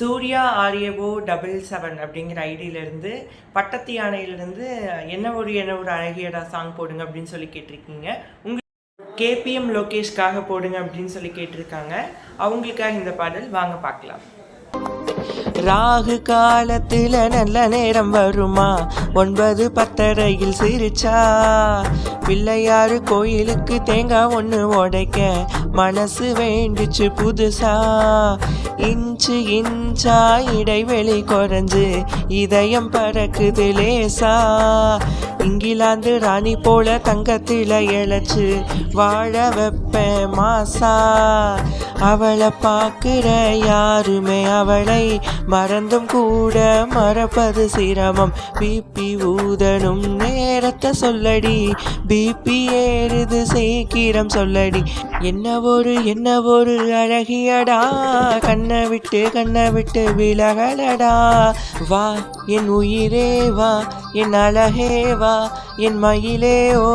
சூர்யா ஆரியவோ 77 அப்படிங்கிற ஐடியிலேருந்து பட்டத்து யானையிலேருந்து என்ன ஒரு அழகியடா சாங் போடுங்க அப்படின்னு சொல்லி கேட்டிருக்கீங்க. உங்களுக்கு கேபிஎம் லோகேஷ்காக போடுங்க அப்படின்னு சொல்லி கேட்டிருக்காங்க. அவங்களுக்காக இந்த பாடல் வாங்க பார்க்கலாம். ராகு காலத்துல நல்ல நேரம் வருமா, 9:10 சிரிச்சா பிள்ளையாரு கோயிலுக்கு தேங்காய் ஒன்று உடைக்க மனசு வேண்டிச்சு புதுசா. இன்ச்சு இன்ச்சா இடைவெளி குறைஞ்சு இதயம் பறக்குது லேசா. இங்கிலாந்து ராணி போல தங்கத்தில இழைச்சு வாழ வைப்பேன் மாசா. அவளை பார்க்குற யாருமே அவளை மறந்தும் கூட மறப்பது சிரமம். பிபி ஊதனும் நேரத்தை சொல்லடி, பிபி ஏறுது சீக்கிரம் சொல்லடி. என்ன ஒரு அழகியடா, கண்ணை விட்டு விலகலடா. வா என் உயிரே வா, என் அழகே வா, என் மயிலே ஓ